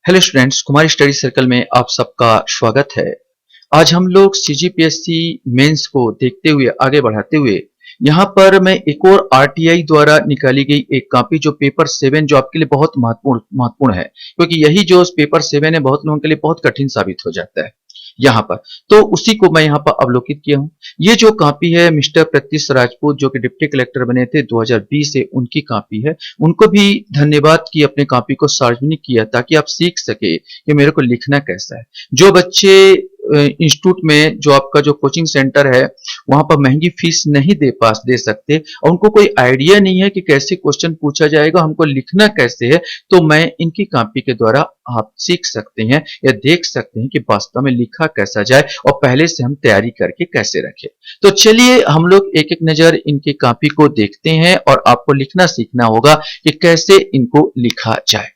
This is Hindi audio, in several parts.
Hello students, Kumar study circle में आप सबका स्वागत है। आज हम लोग सीजीपीएससी मेंस को देखते हुए आगे बढ़ाते हुए यहाँ पर मैं एक और आरटीआई द्वारा निकाली गई एक कॉपी जो पेपर 7 जो आपके लिए बहुत महत्वपूर्ण है, क्योंकि यही जो पेपर 7 है बहुत लोगों के लिए बहुत कठिन साबित हो जाता है यहाँ पर। तो उसी को मैं यहाँ पर अवलोकित किया हूँ। ये जो कॉपी है मिस्टर प्रत्युष राजपूत जो कि डिप्टी कलेक्टर बने थे 2020 से, उनकी कॉपी है। उनको भी धन्यवाद कि अपने कॉपी को सार्वजनिक किया ताकि आप सीख सके कि मेरे को लिखना कैसा है। जो बच्चे इंस्टीट्यूट में जो आपका जो कोचिंग सेंटर है वहां पर महंगी फीस नहीं दे सकते और उनको कोई आइडिया नहीं है कि कैसे क्वेश्चन पूछा जाएगा, हमको लिखना कैसे है, तो मैं इनकी कॉपी के द्वारा आप सीख सकते हैं या देख सकते हैं कि वास्तव में लिखा कैसा जाए और पहले से हम तैयारी करके कैसे रखें। तो चलिए हम लोग एक एक नजर इनकी कॉपी को देखते हैं और आपको लिखना सीखना होगा कि कैसे इनको लिखा जाए।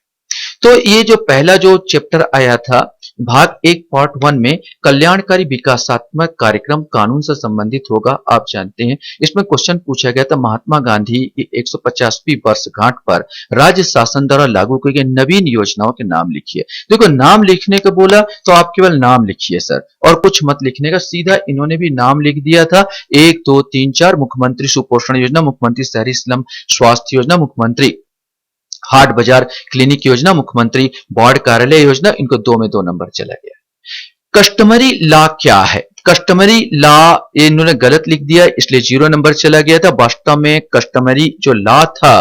तो ये जो पहला जो चैप्टर आया था भाग 1 पार्ट 1 में कल्याणकारी विकासात्मक कार्यक्रम कानून से संबंधित होगा। आप जानते हैं इसमें क्वेश्चन पूछा गया था महात्मा गांधी की 150वीं वर्षगांठ पर राज्य शासन द्वारा लागू की गई नवीन योजनाओं के नाम लिखिए। देखो, नाम लिखने का बोला तो आप केवल नाम लिखिए सर, और कुछ मत लिखने का। सीधा इन्होंने भी नाम लिख दिया था 1 2 3 4 मुख्यमंत्री सुपोषण योजना, मुख्यमंत्री शहरी स्लम स्वास्थ्य योजना, मुख्यमंत्री हाट बाजार क्लिनिक योजना, मुख्यमंत्री वार्ड कार्यालय योजना। इनको 2 में 2 नंबर चला गया। कस्टमरी लॉ क्या है? कस्टमरी लॉ इन्होंने गलत लिख दिया इसलिए 0 नंबर चला गया था। वास्तव में कस्टमरी जो लॉ था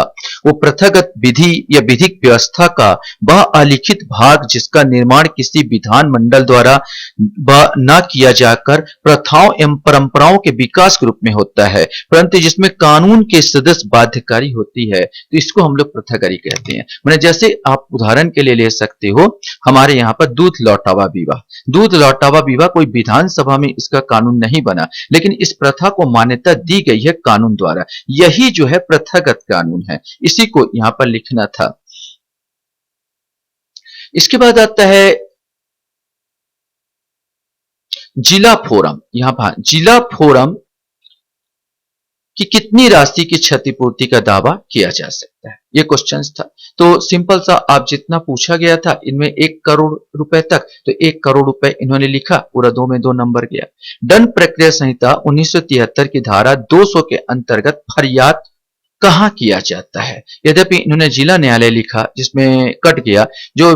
वो प्रथागत विधि या विधिक व्यवस्था का वह अलिखित भाग जिसका निर्माण किसी विधान मंडल द्वारा न किया जाकर प्रथाओं एवं परंपराओं के विकास के रूप में होता है, परंतु जिसमें कानून के सदस्य बाध्यकारी होती है, तो इसको हम लोग प्रथाकारी कहते हैं। मैंने जैसे आप उदाहरण के लिए ले सकते हो, हमारे यहाँ पर दूध लौटावा विवाह, दूध लौटावा विवाह कोई विधानसभा में इसका कानून नहीं बना, लेकिन इस प्रथा को मान्यता दी गई है कानून द्वारा। यही जो है प्रथागत कानून है, इसी को यहां पर लिखना था। इसके बाद आता है जिला फोरम। यहां पर जिला फोरम कि कितनी राशि की क्षतिपूर्ति का दावा किया जा सकता है, ये क्वेश्चन था। तो सिंपल सा, आप जितना पूछा गया था इनमें 1 करोड़ रुपए तक, तो 1 करोड़ रुपए इन्होंने लिखा, पूरा 2 में 2 नंबर गया। दंड प्रक्रिया संहिता 1973 की धारा 200 के अंतर्गत फरियाद कहां किया जाता है? यद्यपि इन्होंने जिला न्यायालय लिखा जिसमें कट गया। जो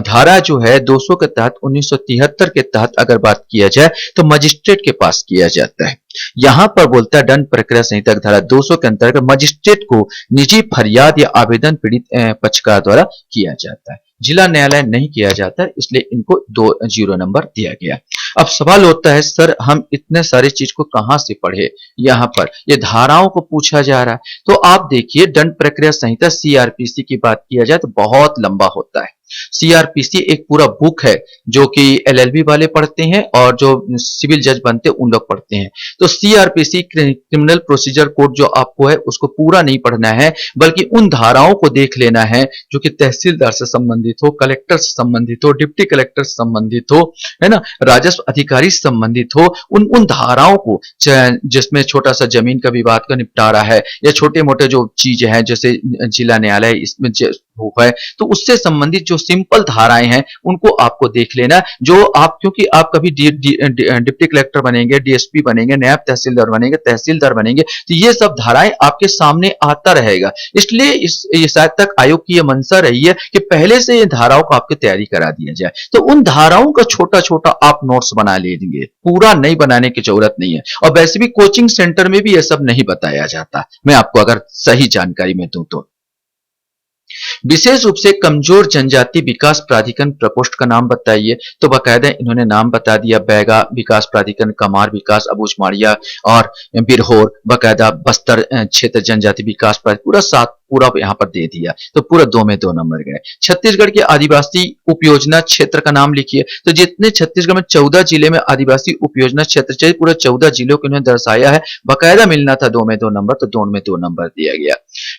धारा जो है 200 के तहत 1973 के तहत अगर बात किया जाए तो मजिस्ट्रेट के पास किया जाता है। यहां पर बोलता है दंड प्रक्रिया संहिता धारा 200 के अंतर्गत मजिस्ट्रेट को निजी फरियाद या आवेदन पीड़ित पक्षकार द्वारा किया जाता है। जिला न्यायालय नहीं किया जाता, इसलिए इनको 0 नंबर दिया गया। अब सवाल होता है सर हम इतने सारे चीज को कहां से पढ़े? यहां पर ये धाराओं को पूछा जा रहा है। तो आप देखिए दंड प्रक्रिया संहिता सीआरपीसी की बात किया जाए तो बहुत लंबा होता है। सीआरपीसी एक पूरा बुक है जो कि एलएलबी वाले पढ़ते हैं और जो सिविल जज बनते हैं उन लोग पढ़ते हैं। तो सीआरपीसी क्रिमिनल प्रोसीजर कोड जो आपको है उसको पूरा नहीं पढ़ना है, बल्कि उन धाराओं को देख लेना है जो कि तहसीलदार से संबंधित हो, कलेक्टर से संबंधित हो, डिप्टी कलेक्टर से संबंधित हो, है ना, राजस्व अधिकारी से संबंधित हो। उन धाराओं को, जिसमें छोटा सा जमीन का विवाद का निपटारा है या छोटे मोटे जो चीजें हैं जैसे जिला न्यायालय इसमें वो है, तो उससे संबंधित जो सिंपल धाराएं हैं उनको आपको देख लेना। जो आप, क्योंकि आप कभी डिप्टी कलेक्टर बनेंगे, डीएसपी बनेंगे, नायब तहसीलदार बनेंगे, तहसीलदार बनेंगे, तो ये सब धाराएं आपके सामने आता रहेगा। इसलिए ये शायद तक आयोग की ये मंशा रही है कि पहले से ये धाराओं को आपकी तैयारी करा दिया जाए। तो उन धाराओं का छोटा छोटा आप नोट्स बना लेंगे, पूरा नहीं बनाने की जरूरत नहीं है। और वैसे भी कोचिंग सेंटर में भी ये सब नहीं बताया जाता, मैं आपको अगर सही जानकारी में दूं तो। विशेष रूप से कमजोर जनजाति विकास प्राधिकरण प्रकोष्ठ का नाम बताइए, तो बाकायदा इन्होंने नाम बता दिया, बैगा विकास प्राधिकरण, कमार विकास, अबूझमाड़िया और बिरहोर, बाकायदा बस्तर क्षेत्र जनजाति विकास प्राधिकरण, पूरा यहाँ पर दे दिया। तो पूरा 2 में 2 नंबर गए। छत्तीसगढ़ के आदिवासी उपयोजना क्षेत्र का नाम लिखिए, तो जितने छत्तीसगढ़ में 14 जिले में आदिवासी उपयोजना क्षेत्र चाहिए, पूरा 14 जिलों को इन्होंने दर्शाया है, बाकायदा मिलना था 2 में 2 नंबर, तो 2 में 2 नंबर दिया गया।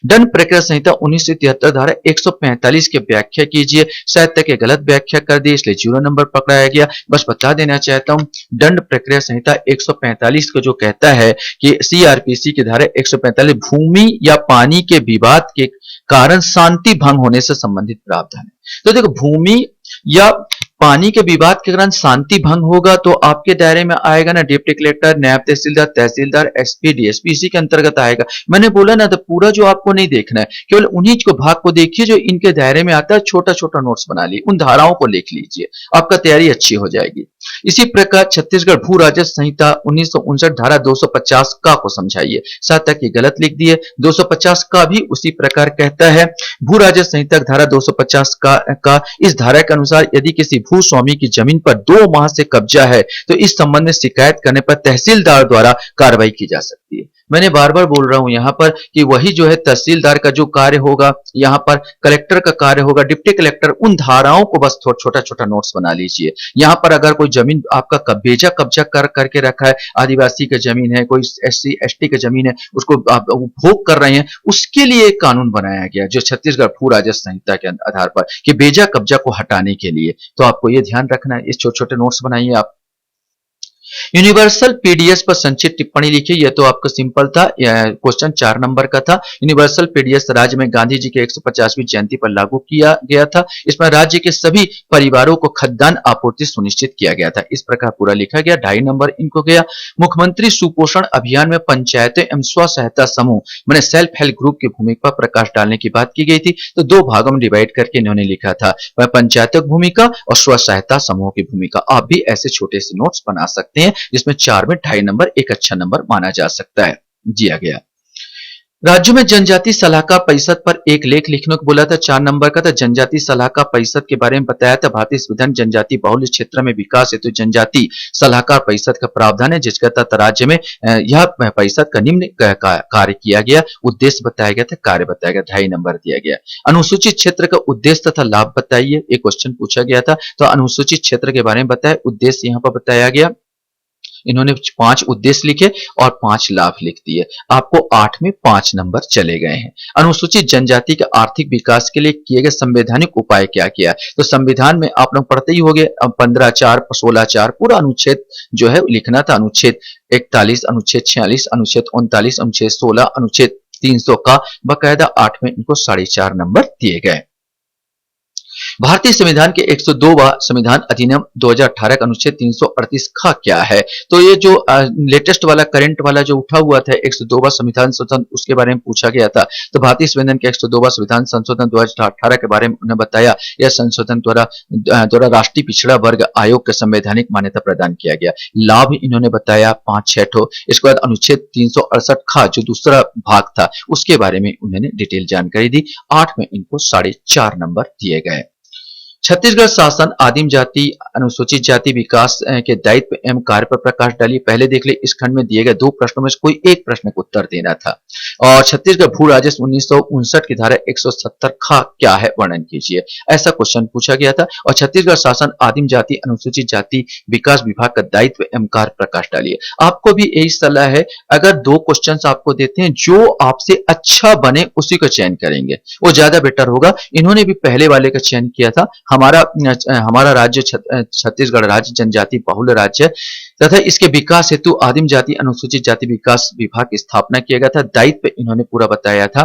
दंड प्रक्रिया संहिता 1973 धारा 145 की व्याख्या कीजिए, शायद तक ये गलत व्याख्या कर दी इसलिए 0 नंबर पकड़ाया गया। बस बता देना चाहता हूं, दंड प्रक्रिया संहिता 145 को जो कहता है कि सीआरपीसी की धारा 145 भूमि या पानी के विवाद के कारण शांति भंग होने से संबंधित प्रावधान है। तो देखो, भूमि या पानी के विवाद के कारण शांति भंग होगा तो आपके दायरे में आएगा ना डिप्टी कलेक्टर, नायब तहसीलदार, तहसीलदार, एसपी, डीएसपी, इसी के अंतर्गत आएगा। मैंने बोला ना, तो पूरा जो आपको नहीं देखना है, केवल उन्हीं को भाग को देखिए जो इनके दायरे में आता है, छोटा छोटा नोट्स बना लीजिए, उन धाराओं को लिख लीजिए, आपका तैयारी अच्छी हो जाएगी। इसी प्रकार छत्तीसगढ़ भू राजस्व संहिता 1959 धारा 250 का को समझाइए। साथ तक ये गलत लिख दिए, 250 का भी उसी प्रकार कहता है। भू राजस्व संहिता धारा 250 का इस धारा के अनुसार यदि किसी भू स्वामी की जमीन पर 2 माह से कब्जा है तो इस संबंध में शिकायत करने पर तहसीलदार द्वारा कार्रवाई की जा सकती है। मैंने बार बार बोल रहा हूं यहां पर कि वही जो है तहसीलदार का जो कार्य होगा, यहां पर कलेक्टर का कार्य होगा, डिप्टी कलेक्टर, उन धाराओं को बस छोटा छोटा नोट्स बना लीजिए। यहां पर अगर कोई जमीन आपका बेजा कब्जा करके रखा है, आदिवासी की जमीन है, कोई एससी एसटी की जमीन है, उसको आप उपभोग कर रहे हैं, उसके लिए एक कानून बनाया गया जो छत्तीसगढ़ भू राजस्व संहिता के आधार पर कि बेजा कब्जा को हटाने के लिए। तो आपको ये ध्यान रखना है, इस छोटे छोटे नोट्स बनाइए आप। यूनिवर्सल पीडीएस पर संक्षिप्त टिप्पणी लिखिए। यह तो आपका सिंपल था, क्वेश्चन 4 नंबर का था। यूनिवर्सल पीडीएस राज्य में गांधी जी के 150वीं जयंती पर लागू किया गया था। इसमें राज्य के सभी परिवारों को खाद्यान्न आपूर्ति सुनिश्चित किया गया था। इस प्रकार पूरा लिखा गया। 2.5 नंबर इनको गया। मुख्यमंत्री सुपोषण अभियान में पंचायतें एवं स्व सहायता समूह मैंने सेल्फ हेल्प ग्रुप की भूमिका पर प्रकाश डालने की बात की गई थी, तो 2 भागों में डिवाइड करके इन्होंने लिखा था, वह पंचायतों की भूमिका और स्व सहायता समूह की भूमिका। आप भी ऐसे छोटे से नोट्स बना सकते हैं जिसमें 4 में 2.5 नंबर एक अच्छा नंबर माना जा सकता है, दिया गया। राज्यों में जनजाति सलाहकार परिषद पर एक लेख लिखने को बोला था, 4 नंबर का था। जनजाति सलाहकार परिषद के बारे में बताया था, भारतीय संविधान जनजाति बहुल क्षेत्र में विकास हेतु जनजाति सलाहकार परिषद का प्रावधान है, जिसके तहत राज्य में यह परिषद का निम्न कार्य किया गया। उद्देश्य बताया गया था, कार्य बताया गया, 2.5 नंबर दिया गया। अनुसूचित क्षेत्र का उद्देश्य तथा लाभ बताइए, एक क्वेश्चन पूछा गया था, तो अनुसूचित क्षेत्र के बारे में बताया, उद्देश्य यहाँ पर बताया गया। इन्होंने 5 उद्देश्य लिखे और 5 लाभ लिख दिए। आपको 8 में 5 नंबर चले गए हैं। अनुसूचित जनजाति के आर्थिक विकास के लिए किए गए संवैधानिक उपाय क्या किया, तो संविधान में आप लोग पढ़ते ही होंगे, 15(4), 16(4) पूरा अनुच्छेद जो है लिखना था। अनुच्छेद 41, अनुच्छेद 46, अनुच्छेद 39, अनुच्छेद 16, अनुच्छेद 300 का बकायदा 8 में इनको 4.5 नंबर दिए गए। भारतीय संविधान के 102वां संविधान अधिनियम 2018 का अनुच्छेद 338 का क्या है, तो ये जो लेटेस्ट वाला करंट वाला जो उठा हुआ था 102वां संविधान संशोधन, उसके बारे में पूछा गया था। तो भारतीय संविधान के 102वां संविधान संशोधन 2018 के बारे में उन्होंने बताया, यह संशोधन द्वारा राष्ट्रीय पिछड़ा वर्ग आयोग के संवैधानिक मान्यता प्रदान किया गया। लाभ इन्होंने बताया 5-6 ठो। इसके बाद अनुच्छेद 368 का जो दूसरा भाग था उसके बारे में उन्होंने डिटेल जानकारी दी। 8 में इनको 4.5 नंबर दिए गए। छत्तीसगढ़ शासन आदिम जाति अनुसूचित जाति विकास के दायित्व एवं कार्य पर प्रकाश डालिए। पहले देख ले, इस खंड में दिए गए 2 प्रश्नों में से कोई एक प्रश्न को उत्तर देना था। और छत्तीसगढ़ भू राजस्व 1959 की धारा 170 का क्या है, वर्णन कीजिए, ऐसा क्वेश्चन पूछा गया था। और छत्तीसगढ़ शासन आदिम जाति अनुसूचित जाति विकास विभाग का दायित्व एवं कार्य प्रकाश डालिए। आपको भी यही सलाह है, अगर 2 क्वेश्चन आपको देते हैं, जो आपसे अच्छा बने उसी को चयन करेंगे, वो ज्यादा बेटर होगा। इन्होंने भी पहले वाले का चयन किया था। हमारा राज्य छत्तीसगढ़ राज्य जनजाति बहुल राज्य तथा इसके विकास हेतु आदिम जाति अनुसूचित जाति विकास विभाग की स्थापना किया गया था। दायित्व इन्होंने पूरा बताया था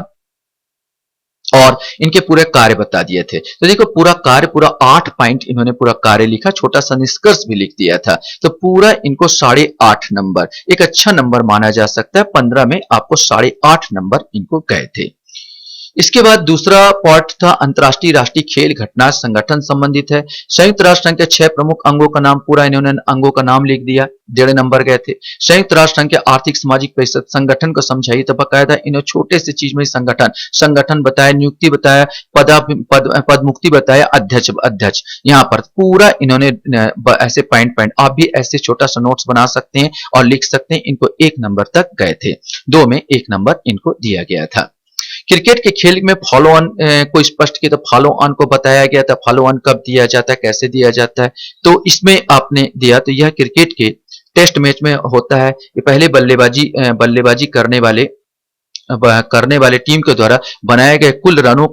और इनके पूरे कार्य बता दिए थे। तो देखो पूरा कार्य, पूरा 8 पॉइंट इन्होंने पूरा कार्य लिखा, छोटा सा निष्कर्ष भी लिख दिया था। तो पूरा इनको 8.5 नंबर एक अच्छा नंबर माना जा सकता है। 15 में आपको 8.5 नंबर इनको गए थे। इसके बाद दूसरा पार्ट था अंतर्राष्ट्रीय राष्ट्रीय खेल घटना संगठन संबंधित है। संयुक्त राष्ट्र संघ के 6 प्रमुख अंगों का नाम, पूरा इन्होंने अंगों का नाम लिख दिया, 1.5 नंबर गए थे। संयुक्त राष्ट्र संघ के आर्थिक सामाजिक परिषद संगठन को समझाइए, तो बकायदा इन्होंने छोटे से चीज में संगठन बताया, नियुक्ति बताया, पद मुक्ति बताया, अध्यक्ष यहाँ पर पूरा इन्होंने ऐसे पॉइंट आप भी ऐसे छोटा सा नोट्स बना सकते हैं और लिख सकते हैं। इनको 1 नंबर तक गए थे। 2 में 1 नंबर इनको दिया गया था। क्रिकेट के खेल में फॉलो ऑन को स्पष्ट किया, तो फॉलो ऑन को बताया गया था। फॉलो ऑन कब दिया जाता है, कैसे दिया जाता है, तो इसमें आपने दिया। तो यह क्रिकेट के टेस्ट मैच में होता है। ये पहले बल्लेबाजी करने वाले टीम के द्वारा बनाए गए कुल रनों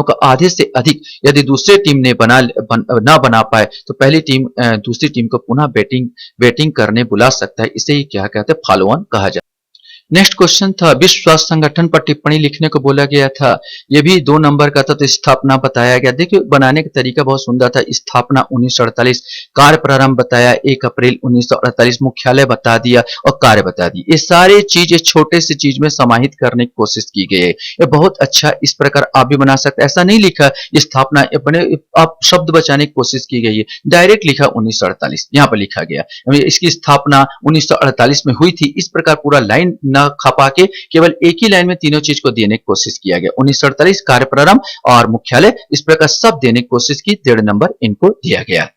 का आधे से अधिक यदि दूसरे टीम ने ना बना पाए तो पहली टीम दूसरी टीम को पुनः बैटिंग करने बुला सकता है। इसे ही क्या कहते हैं, फॉलो ऑन कहा जाता है। नेक्स्ट क्वेश्चन था विश्व स्वास्थ्य संगठन पर टिप्पणी लिखने को बोला गया था। यह भी 2 नंबर का था, तो स्थापना बताया गया। देखिए बनाने का तरीका बहुत सुंदर था। स्थापना 1948, कार्य प्रारंभ बताया 1 अप्रैल 1948, मुख्यालय बता दिया और कार्य बता दी। ये सारे चीज एक छोटे से चीज में समाहित करने की कोशिश की गई है। ये बहुत अच्छा, इस प्रकार आप भी बना सकते हैं। ऐसा नहीं लिखा स्थापना, अपने आप शब्द बचाने की कोशिश की गई है, डायरेक्ट लिखा 1948, यहाँ पर लिखा गया इसकी स्थापना 1948 में हुई थी। इस प्रकार पूरा लाइन न खपा के केवल एक ही लाइन में तीनों चीज को देने की कोशिश किया गया। 1948 कार्य प्रारंभ और मुख्यालय, इस प्रकार सब देने की कोशिश की। 1.5 नंबर इनको दिया गया।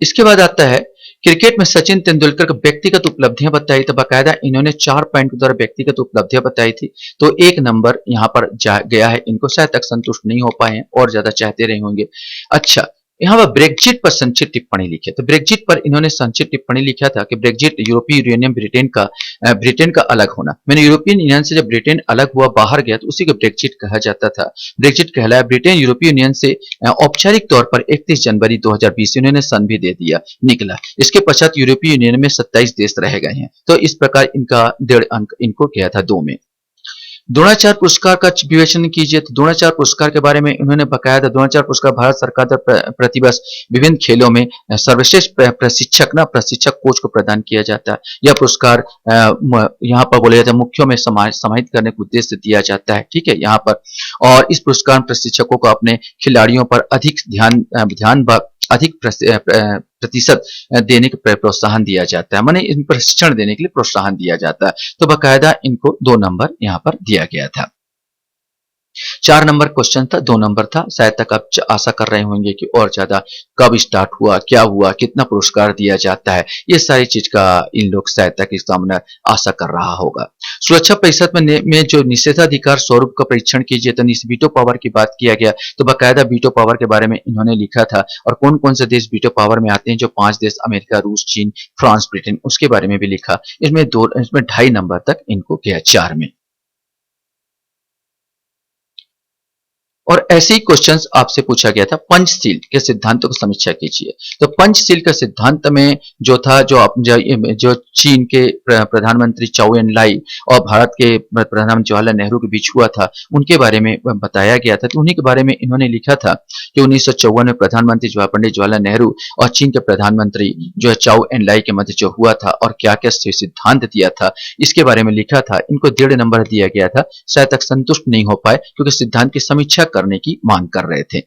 इसके बाद आता है क्रिकेट में सचिन तेंदुलकर को व्यक्तिगत उपलब्धियां बताई, तो बाकायदा इन्होंने 4 पॉइंट के द्वारा व्यक्तिगत उपलब्धियां बताई थी। तो 1 नंबर यहां पर गया है इनको। शायद तक संतुष्ट नहीं हो पाए हैं और ज्यादा चाहते रहे होंगे। अच्छा, यहाँ पर ब्रेक्जिट पर संक्षिप्त टिप्पणी लिखी। तो ब्रेक्जिट पर इन्होंने संक्षिप्त टिप्पणी लिखा था कि ब्रेक्जिट यूरोपीय यूनियन ब्रिटेन का अलग होना। मैंने यूरोपियन यूनियन से जब ब्रिटेन अलग हुआ, बाहर गया, तो उसी को ब्रेक्जिट कहा जाता था। ब्रेक्जिट कहलाया। ब्रिटेन यूरोपीय यूनियन से औपचारिक तौर पर 31 जनवरी 2020 इन्होंने सन भी दे दिया, निकला। इसके पश्चात यूरोपीय यूनियन में 27 देश रह गए हैं। तो इस प्रकार इनका 1.5 अंक इनको गया था 2 में। द्रोणाचार्य पुरस्कार का विवेचन कीजिए। तो द्रोणाचार्य पुरस्कार के बारे में इन्होंने बकायदा, द्रोणाचार्य पुरस्कार भारत सरकार द्वारा प्रतिवर्ष विभिन्न खेलों में सर्वश्रेष्ठ प्रशिक्षक कोच को प्रदान किया जाता है। यह पुरस्कार यहाँ पर बोले जाते हैं मुख्यों में समाहित करने के उद्देश्य से दिया जाता है। ठीक है, यहाँ पर। और इस पुरस्कार में प्रशिक्षकों को अपने खिलाड़ियों पर अधिक अधिक प्रतिशत देने के प्रोत्साहन दिया जाता है, माने इन प्रशिक्षण देने के लिए प्रोत्साहन दिया जाता है। तो बकायदा इनको 2 नंबर यहाँ पर दिया गया था। 4 नंबर क्वेश्चन था, 2 नंबर था। शायद तक आप आशा कर रहे होंगे कि और ज्यादा कब स्टार्ट हुआ, क्या हुआ, कितना पुरस्कार दिया जाता है, ये सारी चीज का इन लोग शायद तक एग्जामिनर आशा कर रहा होगा। सुरक्षा परिषद में जो निषेधाधिकार स्वरूप का परीक्षण कीजिए, तो वीटो पावर की बात किया गया। तो बाकायदा वीटो पावर के बारे में इन्होंने लिखा था और कौन कौन से देश वीटो पावर में आते हैं। जो 5 देश, अमेरिका, रूस, चीन, फ्रांस, ब्रिटेन, उसके बारे में भी लिखा। इसमें 2.5 नंबर तक इनको गया 4 में। और ऐसे ही क्वेश्चंस आपसे पूछा गया था। पंचशील के सिद्धांतों की समीक्षा कीजिए। तो पंचशील का सिद्धांत में जो था, जो चीन के प्रधानमंत्री चाउ एन लाई और भारत के प्रधानमंत्री जवाहरलाल नेहरू के बीच हुआ था, उनके बारे में बताया गया था। तो उन्हीं के बारे में इन्होंने लिखा था कि 1954 में प्रधानमंत्री पंडित जवाहरलाल नेहरू और चीन के प्रधानमंत्री जो है चाउ एन लाई के मध्य जो हुआ था और क्या क्या सिद्धांत दिया था, इसके बारे में लिखा था। इनको 1.5 नंबर दिया गया था। शायद तक संतुष्ट नहीं हो पाए क्योंकि सिद्धांत की समीक्षा करने की मांग कर रहे थे।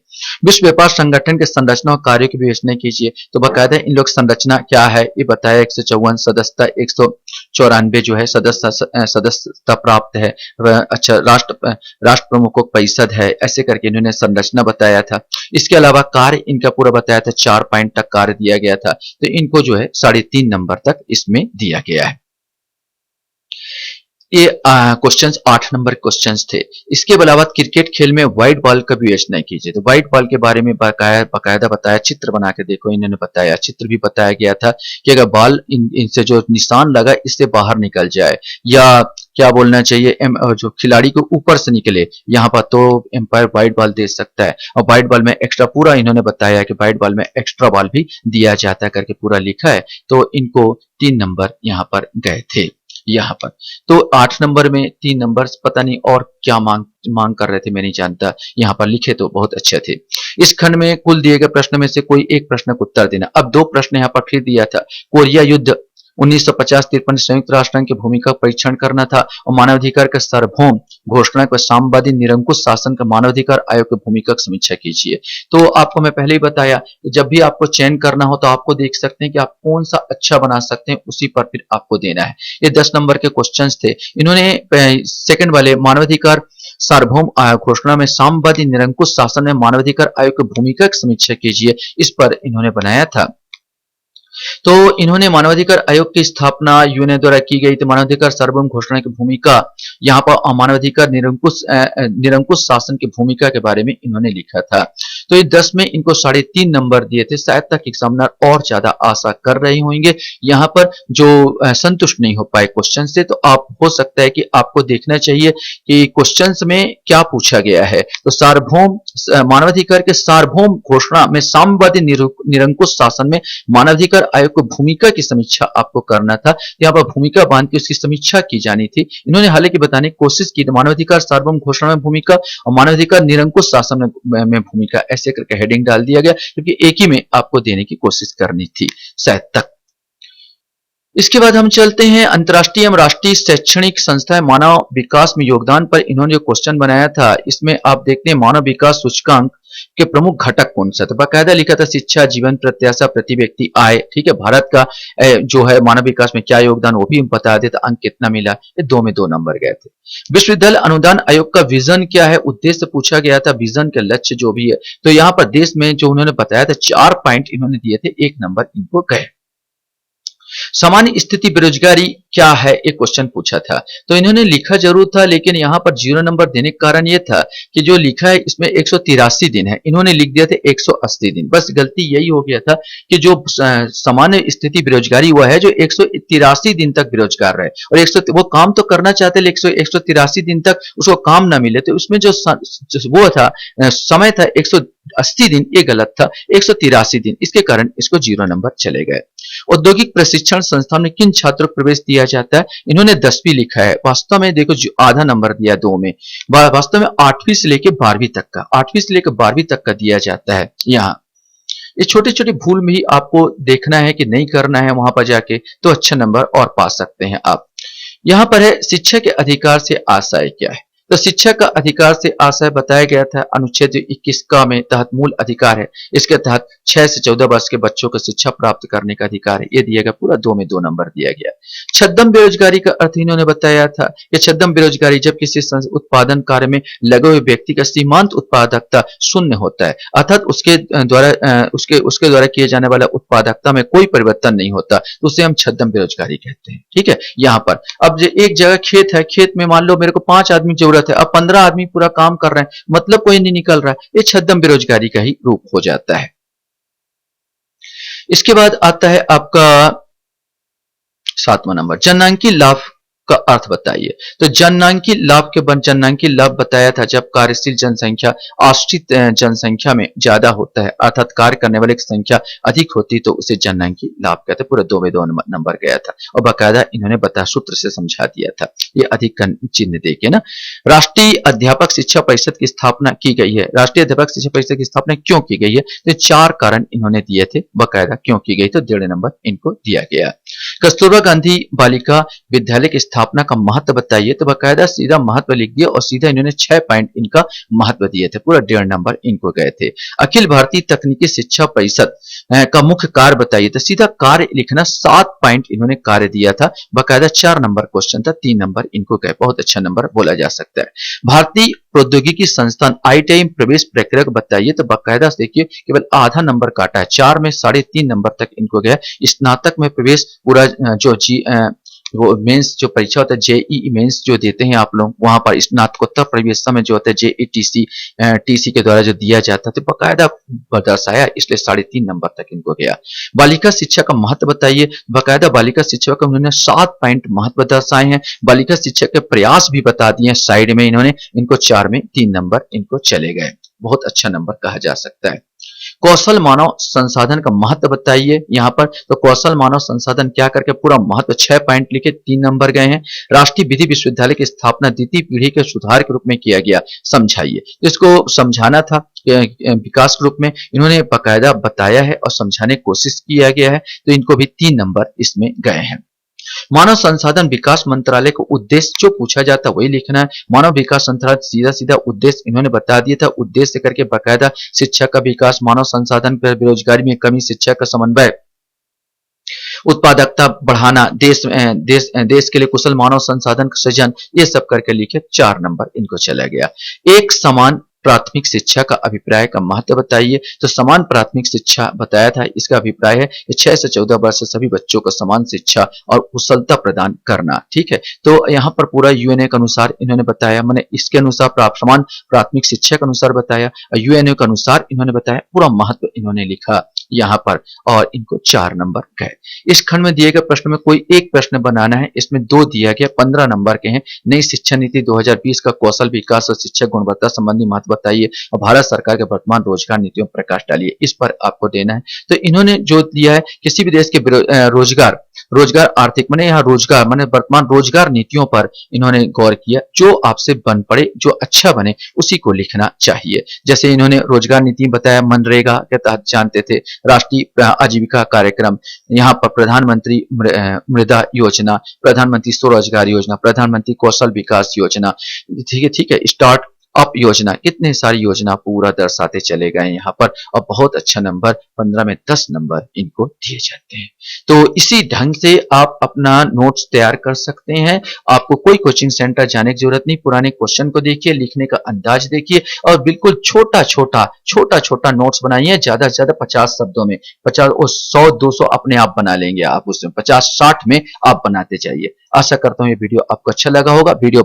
विश्व व्यापार संगठन के संरचना और कार्यों की विवेचना कीजिए। तो बाकायदा इन लोग संरचना क्या है ये बताया। 154 सदस्यता, 194 जो है सदस्यता प्राप्त है। अच्छा, राष्ट्र प्रमुखों की परिषद है, ऐसे करके इन्होंने संरचना बताया था। इसके अलावा कार्य इनका पूरा बताया था। 4 पॉइंट तक कार्य दिया गया था। तो इनको जो है 3.5 नंबर तक इसमें दिया गया है। ये क्वेश्चंस 8 नंबर क्वेश्चंस थे। इसके अलावा क्रिकेट खेल में व्हाइट बॉल का विवेचना कीजिए। तो व्हाइट बॉल के बारे में बाकायदा बताया, चित्र बना के देखो इन्होंने बताया। चित्र भी बताया गया था कि अगर बॉल इनसे जो निशान लगा इससे बाहर निकल जाए, या क्या बोलना चाहिए, जो खिलाड़ी को ऊपर से निकले यहाँ पर, तो एम्पायर व्हाइट बॉल दे सकता है। और व्हाइट बॉल में एक्स्ट्रा पूरा इन्होंने बताया कि व्हाइट बॉल में एक्स्ट्रा बॉल भी दिया जाता है करके पूरा लिखा है। तो इनको 3 नंबर यहाँ पर गए थे यहाँ पर। तो 8 नंबर में 3 नंबर, पता नहीं और क्या मांग कर रहे थे, मैं नहीं जानता। यहाँ पर लिखे तो बहुत अच्छे थे। इस खंड में कुल दिए गए प्रश्न में से कोई एक प्रश्न का उत्तर देना। अब 2 प्रश्न यहाँ पर फिर दिया था। कोरिया युद्ध 1950-53 संयुक्त राष्ट्र संघ की भूमिका का परीक्षण करना था और मानवाधिकार का सार्वभौम घोषणा का साम्यवादी निरंकुश शासन का मानवाधिकार आयोग की भूमिका की समीक्षा कीजिए। तो आपको मैं पहले ही बताया, जब भी आपको चयन करना हो तो आपको देख सकते हैं कि आप कौन सा अच्छा बना सकते हैं, उसी पर फिर आपको देना है। ये 10 नंबर के क्वेश्चंस थे। इन्होंने सेकंड वाले मानवाधिकार सार्वभौम घोषणा में साम्यवादी निरंकुश शासन में मानवाधिकार आयोग की भूमिका की समीक्षा कीजिए, इस पर इन्होंने बनाया था। तो इन्होंने मानवाधिकार आयोग की स्थापना यूएनए द्वारा की गई थी। मानवाधिकार सार्वभौम घोषणा की भूमिका, यहाँ पर मानवाधिकार निरंकुश शासन की भूमिका के बारे में इन्होंने लिखा था। तो ये 10 में इनको 3.5 नंबर दिए थे। शायद तक एग्जामिनर और ज्यादा आशा कर रहे होंगे, यहाँ पर जो संतुष्ट नहीं हो पाए क्वेश्चन से, तो आप हो सकता है कि आपको देखना चाहिए कि क्वेश्चंस में क्या पूछा गया है। तो सार्वभौम मानवाधिकार के सार्वभौम घोषणा में साम्यवादी निरंकुश शासन में मानवाधिकार आयोग को भूमिका की समीक्षा आपको करना था। यहाँ पर भूमिका बांध के उसकी समीक्षा की जानी थी। इन्होंने हालांकि बताने की कोशिश की मानवाधिकार सार्वभौम घोषणा में भूमिका और मानवाधिकार निरंकुश शासन में भूमिका, ऐसे करके हेडिंग डाल दिया गया, क्योंकि एक ही में आपको देने की कोशिश करनी थी शायद तक। इसके बाद हम चलते हैं अंतर्राष्ट्रीय एवं राष्ट्रीय शैक्षणिक संस्थाएं मानव विकास में योगदान पर। इन्होंने जो क्वेश्चन बनाया था, इसमें आप देखते हैं मानव विकास सूचकांक के प्रमुख घटक कौन सा था। बाकायदा लिखा था शिक्षा, जीवन प्रत्याशा, प्रति व्यक्ति आय। ठीक है, भारत का जो है मानव विकास में क्या योगदान वो भी बता देता, अंक कितना मिला। ये 2 में 2 नंबर गए थे। विश्वविद्यालय अनुदान आयोग का विजन क्या है, उद्देश्य पूछा गया था, विजन के लक्ष्य जो भी है। तो यहाँ पर देश में जो उन्होंने बताया था 4 पॉइंट इन्होंने दिए थे, 1 नंबर इनको गए। सामान्य स्थिति बेरोजगारी क्या है, एक क्वेश्चन पूछा था। तो इन्होंने लिखा जरूर था, लेकिन यहां पर 0 नंबर देने का कारण यह था कि जो लिखा है इसमें 183 दिन है, इन्होंने लिख दिया था 180 दिन। बस गलती यही हो गया था कि जो सामान्य स्थिति बेरोजगारी हुआ है, जो 183 दिन तक बेरोजगार रहे और 100 वो काम तो करना चाहते, लेकिन 183 दिन तक उसको काम ना मिले, तो उसमें जो वो था समय था 180 दिन, ये गलत था, 183 दिन। इसके कारण इसको 0 नंबर चले गए। औद्योगिक प्रशिक्षण संस्थान में किन छात्रों को प्रवेश दिया जाता है, इन्होंने 10वीं लिखा है। वास्तव में देखो जो आधा नंबर दिया 2 में, वास्तव में 8वीं से लेकर 12वीं तक का, 8वीं से लेकर 12वीं तक का दिया जाता है। यहाँ ये छोटे छोटे भूल में ही आपको देखना है कि नहीं करना है, वहां पर जाके तो अच्छा नंबर और पा सकते हैं आप। यहां पर है शिक्षा के अधिकार से आशय क्या है। तो शिक्षा का अधिकार से आशय बताया गया था अनुच्छेद 21 का में तहत मूल अधिकार है, इसके तहत 6 से 14 वर्ष के बच्चों को शिक्षा प्राप्त करने का अधिकार है। ये दिया गया, पूरा 2 में 2 नंबर दिया गया। छद्म बेरोजगारी का अर्थ इन्होंने बताया था कि छद्म बेरोजगारी जब किसी उत्पादन कार्य में लगे हुए व्यक्ति का सीमांत उत्पादकता शून्य होता है, अर्थात उसके द्वारा किए जाने वाला उत्पादकता में कोई परिवर्तन नहीं होता, तो उसे हम छद्म बेरोजगारी कहते हैं। ठीक है, यहाँ पर अब एक जगह खेत है, खेत में मान लो मेरे को 5 आदमी जरूरत है, अब 15 आदमी पूरा काम कर रहे हैं, मतलब कोई नहीं निकल रहा है, ये छद्म बेरोजगारी का ही रूप हो जाता है। इसके बाद आता है आपका 7वां नंबर, जननांकी लाभ का अर्थ बताइए। तो जननांकी लाभ बताया था जब कार्यशील जनसंख्या आश्रित जनसंख्या में ज्यादा होता है, अर्थात कार्य करने वाले की संख्या अधिक होती तो उसे जननांकी लाभ कहते। पूरा 2 में 2 नंबर गया था और बाकायदा इन्होंने बता सूत्र से समझा दिया था, ये अधिक चिन्ह देके ना। राष्ट्रीय अध्यापक शिक्षा परिषद की स्थापना की गई है। राष्ट्रीय अध्यापक शिक्षा परिषद की स्थापना क्यों की गई है, तो 4 कारण इन्होंने दिए थे, बाकायदा क्यों की गई, तो 1.5 नंबर इनको दिया गया। कस्तूरबा गांधी बालिका विद्यालय की स्थापना का महत्व बताइए, तो बाकायदा सीधा महत्व लिख दिया और सीधा इन्होंने 6 पॉइंट इनका महत्व दिए थे, पूरा 1.5 नंबर इनको गए थे। अखिल भारतीय तकनीकी शिक्षा परिषद का मुख्य कार्य बताइए, तो सीधा कार्य लिखना, 7 पॉइंट इन्होंने कार्य दिया था, बाकायदा 4 नंबर क्वेश्चन था, 3 नंबर इनको गए, बहुत अच्छा नंबर बोला जा सकता है। भारतीय प्रौद्योगिकी संस्थान IIT प्रवेश प्रक्रिया को बताइए, तो बाकायदा देखिए केवल आधा नंबर काटा है, 4 में 3.5 नंबर तक इनको गया। स्नातक में प्रवेश पूरा जो वो मेंस जो परीक्षा होता है, JEE मेंस जो देते हैं आप लोग, वहां पर स्नातकोत्तर प्रवेश में जो होता है JETC TC के द्वारा जो दिया जाता है, तो बाकायदा दर्शाया, इसलिए 3.5 नंबर तक इनको गया। बालिका शिक्षा का महत्व बताइए, बाकायदा बालिका शिक्षा का उन्होंने 7 पॉइंट महत्व दर्शाए हैं। बालिका शिक्षा के प्रयास भी बता दिए साइड में इन्होंने, इनको 4 में 3 नंबर इनको चले गए, बहुत अच्छा नंबर कहा जा सकता है। कौशल मानव संसाधन का महत्व बताइए यहाँ पर, तो कौशल मानव संसाधन क्या करके पूरा महत्व 6 पॉइंट लिखे, 3 नंबर गए हैं। राष्ट्रीय विधि विश्वविद्यालय की स्थापना द्वितीय पीढ़ी के सुधार के रूप में किया गया, समझाइए। इसको समझाना था विकास के रूप में, इन्होंने बाकायदा बताया है और समझाने की कोशिश किया गया है, तो इनको भी 3 नंबर इसमें गए हैं। मानव संसाधन विकास मंत्रालय को उद्देश्य जो पूछा जाता है वही लिखना है। मानव विकास मंत्रालय सीधा सीधा उद्देश्य इन्होंने बता दिया था, उद्देश्य करके बाकायदा शिक्षा का विकास, मानव संसाधन पर बेरोजगारी में कमी, शिक्षा का समन्वय, उत्पादकता बढ़ाना, देश के लिए कुशल मानव संसाधन का सृजन, ये सब करके लिखे, 4 नंबर इनको चला गया। एक समान प्राथमिक शिक्षा का अभिप्राय का महत्व बताइए। तो समान प्राथमिक शिक्षा बताया था, इसका अभिप्राय है कि 6 से 14 वर्ष से सभी बच्चों को समान शिक्षा और कुशलता प्रदान करना। ठीक है, तो यहाँ पर पूरा यूएनए के अनुसार इन्होंने बताया, मैंने इसके अनुसार समान प्राथमिक शिक्षा के अनुसार बताया, यूएनए के अनुसार इन्होंने बताया, पूरा महत्व इन्होंने लिखा यहाँ पर, और इनको 4 नंबर गए। इस खंड में दिए गए प्रश्न में कोई एक प्रश्न बनाना है, इसमें 2 दिया गया, 15 नंबर के हैं। नई शिक्षा नीति 2020 का कौशल विकास और शिक्षा गुणवत्ता संबंधी महत्व बताइए और भारत सरकार के वर्तमान रोजगार नीतियों पर प्रकाश डालिए, इस पर आपको देना है। तो इन्होंने जो दिया है, किसी भी देश के रोजगार आर्थिक माने यहाँ रोजगार माने वर्तमान रोजगार नीतियों पर इन्होंने गौर किया, जो आपसे बन पड़े, जो अच्छा बने उसी को लिखना चाहिए। जैसे इन्होंने रोजगार नीति बताया, मनरेगा के तहत जानते थे, राष्ट्रीय आजीविका कार्यक्रम, यहाँ पर प्रधानमंत्री मृदा योजना, प्रधानमंत्री स्वरोजगार योजना, प्रधानमंत्री कौशल विकास योजना, ठीक है, स्टार्ट अप योजना, कितने सारी योजना पूरा दर्शाते चले गए यहाँ पर, और बहुत अच्छा नंबर 15 में 10 नंबर इनको दिए जाते हैं। तो इसी ढंग से आप अपना नोट्स तैयार कर सकते हैं। आपको कोई कोचिंग सेंटर जाने की जरूरत नहीं, पुराने क्वेश्चन को देखिए, लिखने का अंदाज देखिए, और बिल्कुल छोटा छोटा नोट्स बनाइए, ज्यादा से ज्यादा 50 शब्दों में, 50 और 100-200 अपने आप बना लेंगे आप, उसमें 50-60 में आप बनाते जाइए। आशा करता हूँ ये वीडियो आपको अच्छा लगा होगा। वीडियो